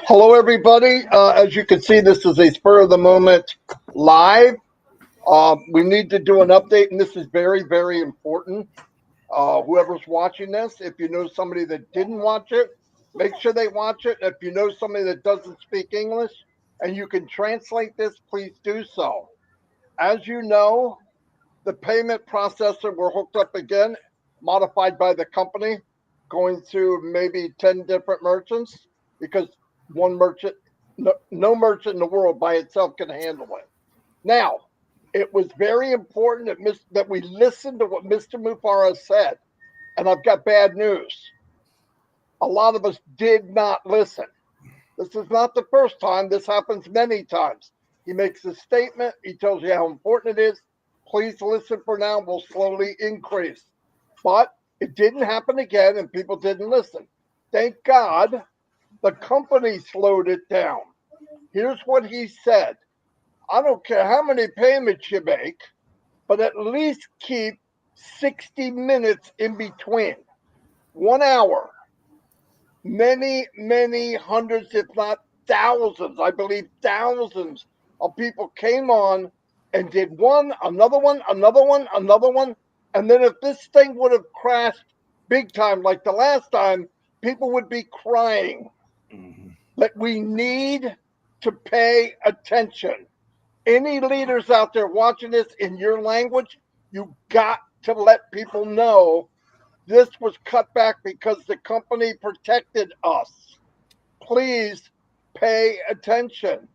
Hello, everybody. As you can see, this is a spur of the moment live. We need to do an update, and this is very, very important. Whoever's watching this, if you know somebody that didn't watch it, make sure they watch it. If you know somebody that doesn't speak English and you can translate this, please do so. As you know, the payment processor, we're hooked up again, modified by the company, going to maybe 10 different merchants because one merchant, no merchant in the world by itself can handle it. Now, it was very important that we listened to what Mr. Mufara said. And I've got bad news. A lot of us did not listen. This is not the first time. This happens many times. He makes a statement. He tells you how important it is. Please listen for now. We'll slowly increase. But it didn't happen again, and people didn't listen. Thank God the company slowed it down. Here's what he said. I don't care how many payments you make, but at least keep 60 minutes in between. 1 hour. Many, many hundreds, if not thousands, I believe thousands of people came on and did one, another one, another one, another one. And then if this thing would have crashed big time like the last time, people would be crying. But we need to pay attention. Any leaders out there watching this in your language, you got to let people know this was cut back because the company protected us. Please pay attention.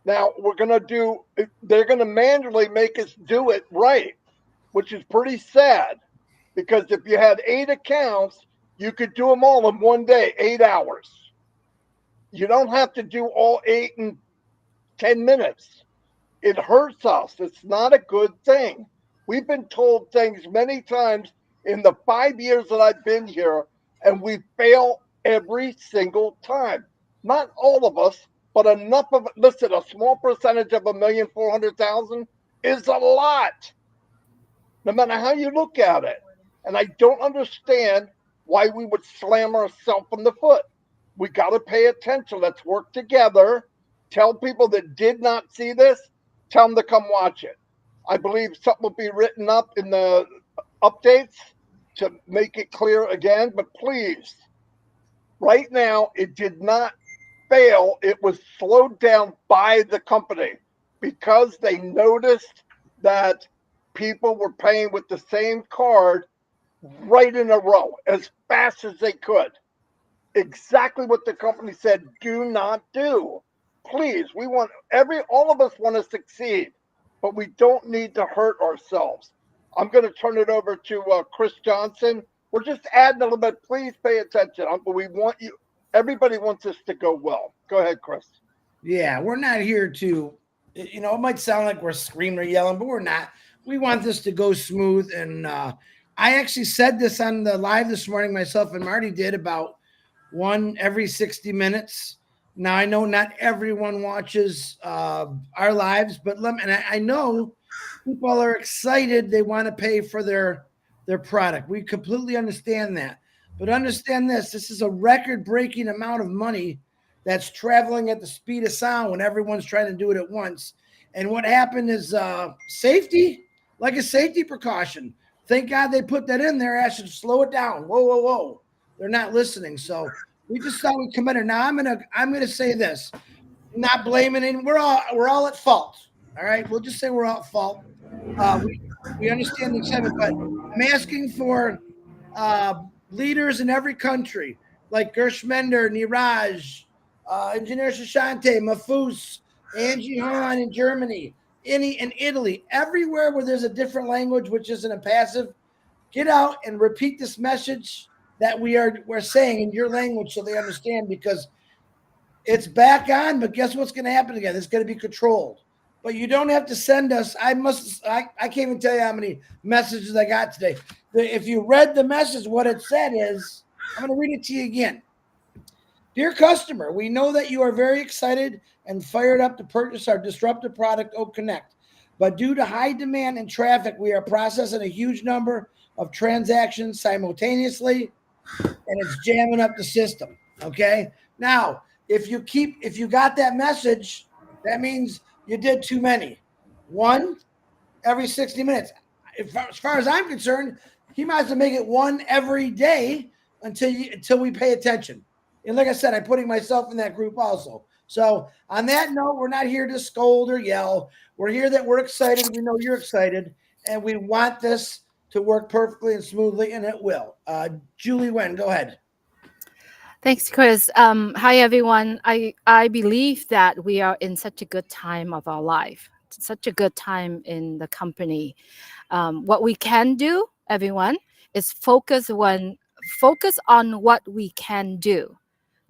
Now, they're going to manually make us do it right, which is pretty sad because if you had 8 accounts, you could do them all in one day, 8 hours. You don't have to do all 8 in 10 minutes. It hurts us. It's not a good thing. We've been told things many times in the 5 years that I've been here, and we fail every single time. Not all of us, but enough of it. Listen, a small percentage of 1,400,000 is a lot, no matter how you look at it. And I don't understand why we would slam ourselves in the foot. We got to pay attention. Let's work together. Tell people that did not see this, tell them to come watch it. I believe something will be written up in the updates to make it clear again. But please, right now, it did not fail. It was slowed down by the company because they noticed that people were paying with the same card right in a row as fast as they could. Exactly what the company said, do not do. Please, we want all of us want to succeed, but we don't need to hurt ourselves. I'm going to turn it over to Chris Johnson. We're just adding a little bit. Please pay attention. We want you. Everybody wants us to go well. Go ahead, Chris. Yeah, we're not here to, it might sound like we're screaming or yelling, but we're not. We want this to go smooth. And I actually said this on the live this morning, myself and Marty did, about one every 60 minutes. Now, I know not everyone watches our lives, but I know people are excited. They want to pay for their product. We completely understand that. But understand this is a record-breaking amount of money that's traveling at the speed of sound when everyone's trying to do it at once. And what happened is safety, like a safety precaution. Thank God they put that in there. I should slow it down. Whoa, whoa, whoa. They're not listening. So we just thought we'd come in. Now I'm gonna say this, not blaming it. We're all at fault. All right, we'll just say we're all at fault. We understand the excitement, but I'm asking for leaders in every country, like Gershmender, Niraj, Engineer Shashante, Mahfuz, Angie Hahn in Germany, in Italy, everywhere where there's a different language, which isn't a passive, get out and repeat this message that we're saying in your language so they understand, because it's back on, but guess what's going to happen again? It's going to be controlled. But you don't have to send us. I can't even tell you how many messages I got today. If you read the message, what it said is, I'm going to read it to you again. Dear customer, we know that you are very excited and fired up to purchase our disruptive product, Oak Connect. But due to high demand and traffic, we are processing a huge number of transactions simultaneously, and it's jamming up the system. Okay. Now, if you got that message, that means you did too many. One every 60 minutes. As far as I'm concerned, he might as well make it one every day until we pay attention. And like I said, I'm putting myself in that group also. So on that note, we're not here to scold or yell. We're here that we're excited. We know you're excited, and we want this to work perfectly and smoothly, and it will. Julie Wen, go ahead. Thanks, Chris. Hi, everyone. I believe that we are in such a good time of our life, such a good time in the company. What we can do, everyone, is focus on what we can do,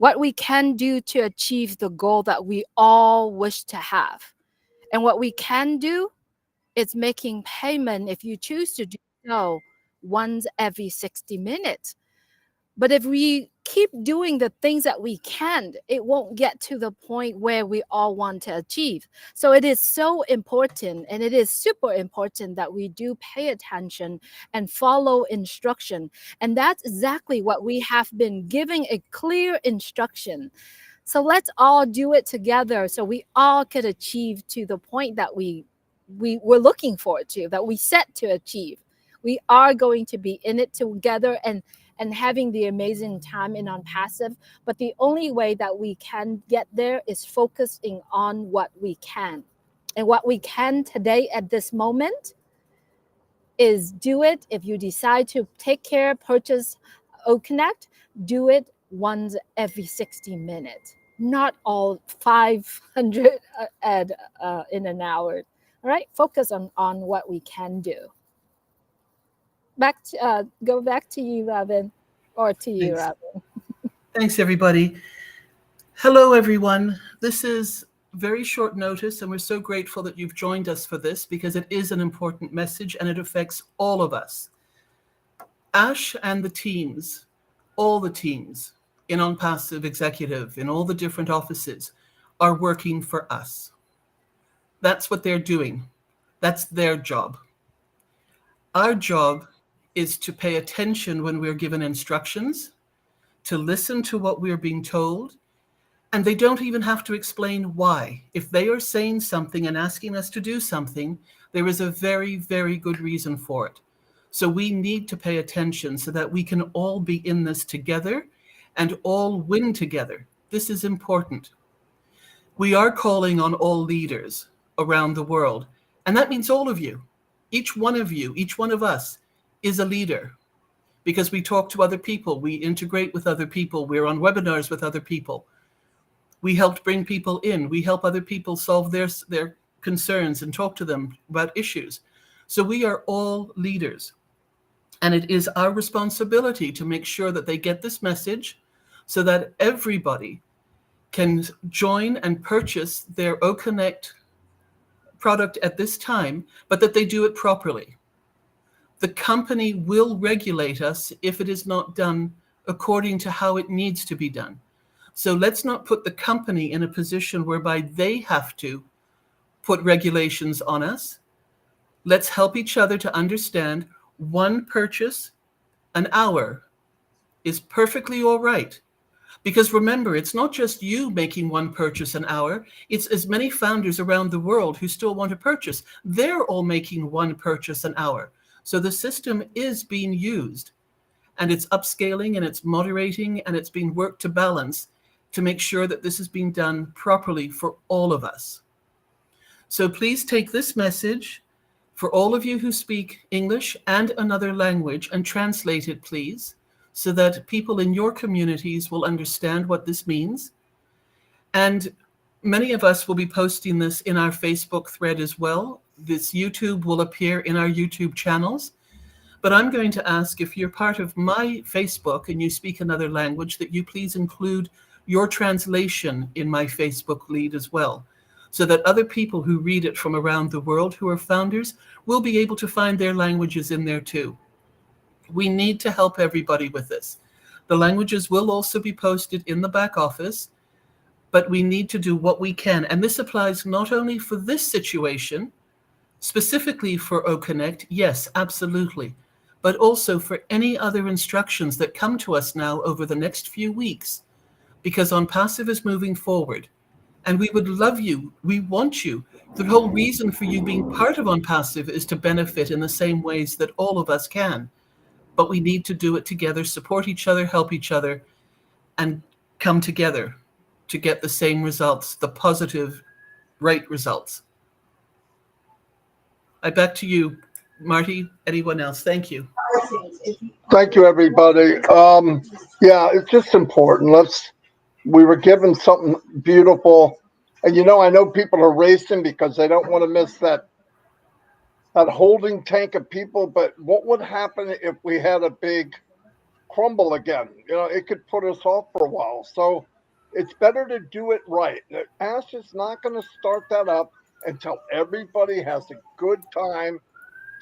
to achieve the goal that we all wish to have. And what we can do is making payment if you choose to do so once every 60 minutes. But if we keep doing the things that we can't, it won't get to the point where we all want to achieve. So it is so important, and it is super important that we do pay attention and follow instruction. And that's exactly what we have been giving a clear instruction. So let's all do it together so we all could achieve to the point that we were looking forward to, that we set to achieve. We are going to be in it together and having the amazing time in Onpassive. But the only way that we can get there is focusing on what we can. And what we can today at this moment is do it. If you decide to purchase OConnect, do it once every 60 minutes, not all 500 in an hour. All right, focus on what we can do. Go back to you, Robin, or to you, Thanks. Robin. Thanks, everybody. Hello, everyone. This is very short notice, and we're so grateful that you've joined us for this because it is an important message and it affects all of us. Ash and the teams, all the teams in Onpassive Executive, in all the different offices, are working for us. That's what they're doing. That's their job. Our job is to pay attention when we're given instructions, to listen to what we're being told, and they don't even have to explain why. If they are saying something and asking us to do something, there is a very, very good reason for it. So we need to pay attention so that we can all be in this together and all win together. This is important. We are calling on all leaders around the world, and that means all of you. Each one of you, each one of us is a leader because we talk to other people, we integrate with other people, we're on webinars with other people. We help bring people in, we help other people solve their concerns and talk to them about issues. So we are all leaders. And it is our responsibility to make sure that they get this message so that everybody can join and purchase their OConnect product at this time, but that they do it properly. The company will regulate us if it is not done according to how it needs to be done. So let's not put the company in a position whereby they have to put regulations on us. Let's help each other to understand one purchase an hour is perfectly all right. Because remember, it's not just you making one purchase an hour, it's as many founders around the world who still want to purchase. They're all making one purchase an hour. So the system is being used, and it's upscaling and it's moderating and it's being worked to balance to make sure that this is being done properly for all of us. So please take this message for all of you who speak English and another language and translate it, please, so that people in your communities will understand what this means. And many of us will be posting this in our Facebook thread as well. This YouTube will appear in our YouTube channels. But I'm going to ask, if you're part of my Facebook and you speak another language, that you please include your translation in my Facebook lead as well, so that other people who read it from around the world who are founders will be able to find their languages in there too. We need to help everybody with this. The languages will also be posted in the back office, but we need to do what we can. And this applies not only for this situation, specifically for OConnect, yes, absolutely, but also for any other instructions that come to us now over the next few weeks. because Onpassive is moving forward. And we would love you. We want you. The whole reason for you being part of Onpassive is to benefit in the same ways that all of us can. But we need to do it together, support each other, help each other, and come together to get the same results, the positive, right results. Back to you, Marty. Anyone else? Thank you. Thank you, everybody. Yeah, it's just important. We were given something beautiful. And I know people are racing because they don't want to miss that holding tank of people. But what would happen if we had a big crumble again? It could put us off for a while. So it's better to do it right. Ash is not going to start that up until everybody has a good time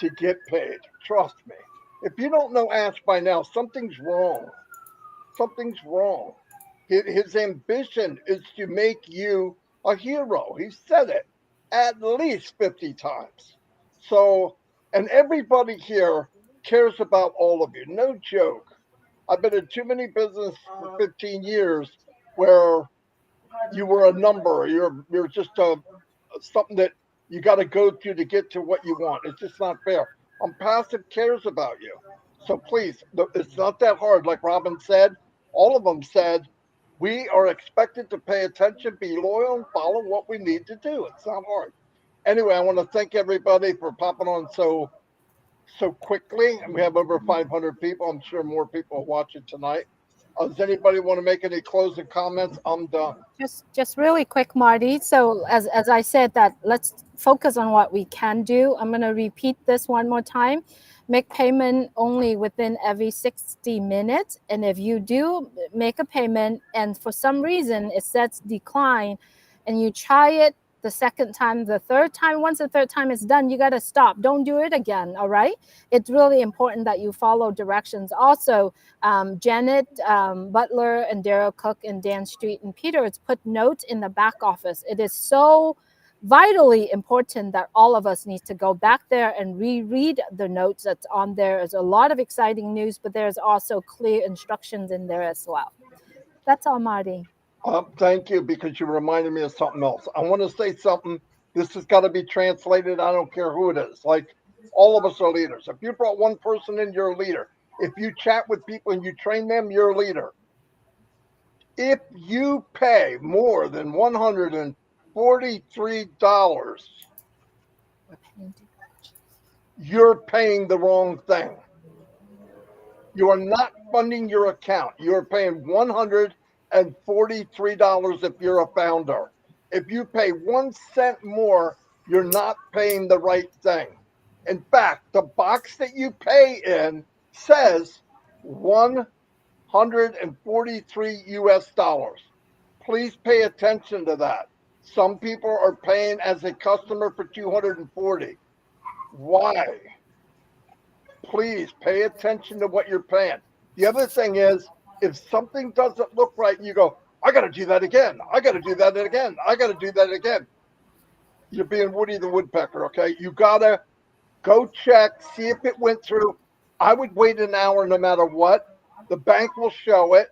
to get paid. Trust me. If you don't know Ash by now, something's wrong. Something's wrong. His ambition is to make you a hero. He said it at least 50 times. So, and everybody here cares about all of you. No joke. I've been in too many businesses for 15 years where you were a number. You're just something that you got to go through to get to what you want. It's just not fair. Onpassive cares about you. So please, it's not that hard. Like Robin said, all of them said, we are expected to pay attention, be loyal, and follow what we need to do. It's not hard. Anyway, I want to thank everybody for popping on so quickly. We have over 500 people. I'm sure more people are watching tonight. Does anybody want to make any closing comments? I'm done. Just really quick, Marty. So as I said, that let's focus on what we can do. I'm going to repeat this one more time. Make payment only within every 60 minutes. And if you do make a payment and for some reason it says decline and you try it the second time, the third time, once the third time is done, you got to stop. Don't do it again. All right. It's really important that you follow directions. Also, Janet Butler and Daryl Cook and Dan Street and Peter, it's put notes in the back office. It is so vitally important that all of us need to go back there and reread the notes that's on there. There's a lot of exciting news, but there's also clear instructions in there as well. That's all, Marty. Thank you, because you reminded me of something else. I want to say something. This has got to be translated. I don't care who it is. Like, all of us are leaders. If you brought one person in, you're a leader. If you chat with people and you train them, you're a leader. If you pay more than $143, you're paying the wrong thing. You are not funding your account. You're paying $143 if you're a founder. If you pay 1 cent more, you're not paying the right thing. In fact, the box that you pay in says 143 US dollars. Please pay attention to that. Some people are paying as a customer for 240. Why? Please pay attention to what you're paying. The other thing is, if something doesn't look right, you go, I got to do that again. I got to do that again. I got to do that again. You're being Woody the Woodpecker, okay? You got to go check, see if it went through. I would wait an hour no matter what. The bank will show it.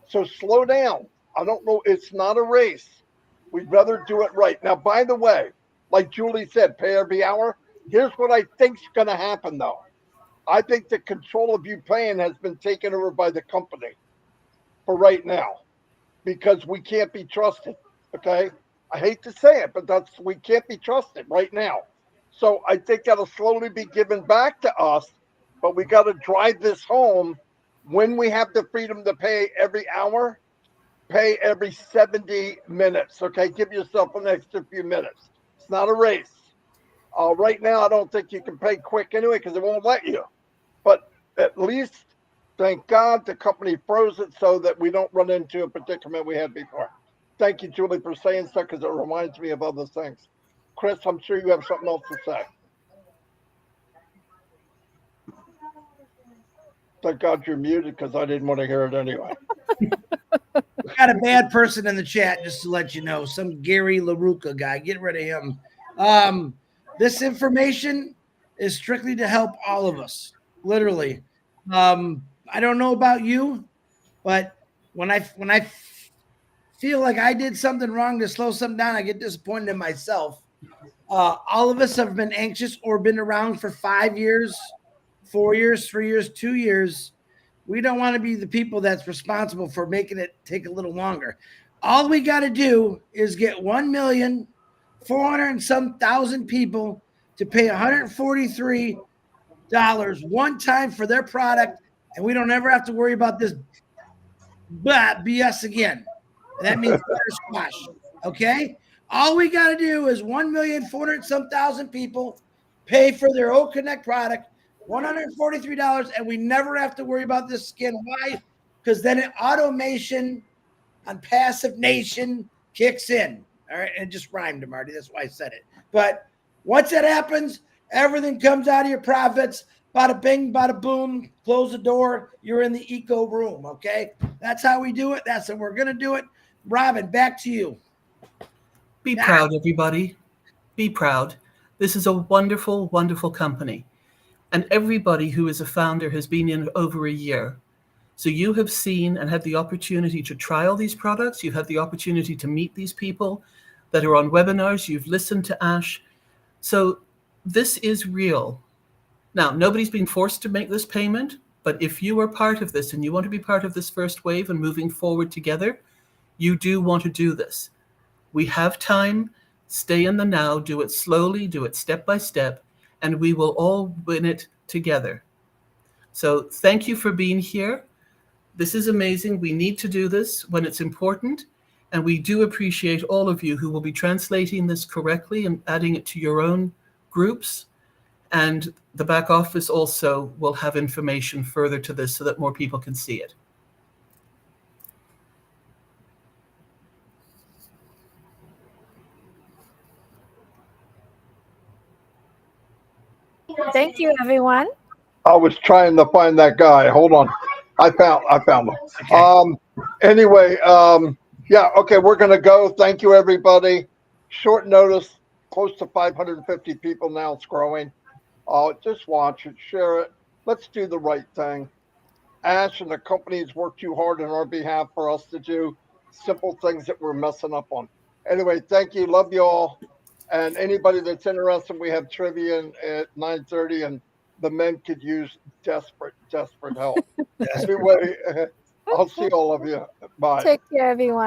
So slow down. I don't know. It's not a race. We'd rather do it right. Now, by the way, like Julie said, pay every hour. Here's what I think's going to happen, though. I think the control of you paying has been taken over by the company for right now, because we can't be trusted. Okay. I hate to say it, but we can't be trusted right now. So I think that'll slowly be given back to us, but we got to drive this home. When we have the freedom to pay every hour, pay every 70 minutes. Okay. Give yourself an extra few minutes. It's not a race. Right now, I don't think you can pay quick anyway, because it won't let you. But at least, thank God, the company froze it so that we don't run into a predicament we had before. Thank you, Julie, for saying so, because it reminds me of other things. Chris, I'm sure you have something else to say. Thank God you're muted, because I didn't want to hear it anyway. Got a bad person in the chat, just to let you know. Some Gary LaRuca guy. Get rid of him. This information is strictly to help all of us. Literally. I don't know about you, but when I feel like I did something wrong to slow something down, I get disappointed in myself. All of us have been anxious or been around for 5 years, 4 years, 3 years, 2 years. We don't want to be the people that's responsible for making it take a little longer. All we got to do is get 1,400,000 and some thousand people to pay $143 one time for their product, and we don't ever have to worry about this BS again. And that means butter squash. Okay? All we got to do is 1,400,000 some thousand people pay for their O Connect product, $143, and we never have to worry about this skin. Why? Because then automation on Passive Nation kicks in. All right, and it just rhymed, Marty. That's why I said it. But once that happens, everything comes out of your profits. Bada bing, bada boom. Close the door. You're in the eco room. Okay, that's how we do it. That's how we're gonna do it. Robin, back to you. Be proud, everybody. Be proud. This is a wonderful, wonderful company. And everybody who is a founder has been in over a year. So you have seen and had the opportunity to try all these products. You've had the opportunity to meet these people that are on webinars. You've listened to Ash. So this is real. Now, nobody's been forced to make this payment, but if you are part of this and you want to be part of this first wave and moving forward together, you do want to do this. We have time. Stay in the now. Do it slowly. Do it step by step. And we will all win it together. So thank you for being here. This is amazing. We need to do this when it's important. And we do appreciate all of you who will be translating this correctly and adding it to your own groups. And the back office also will have information further to this so that more people can see it. Thank you, everyone. I was trying to find that guy. Hold on. I found him. Okay. Anyway, yeah, okay, we're gonna go. Thank you, everybody. Short notice, close to 550 people now. It's growing. Just watch it, share it. Let's do the right thing. Ash and the companies work too hard on our behalf for us to do simple things that we're messing up on. Anyway, thank you. Love you all. And anybody that's interested, we have trivia at 9:30, and the men could use desperate help. Anyway, I'll see all of you. Bye. Take care, everyone.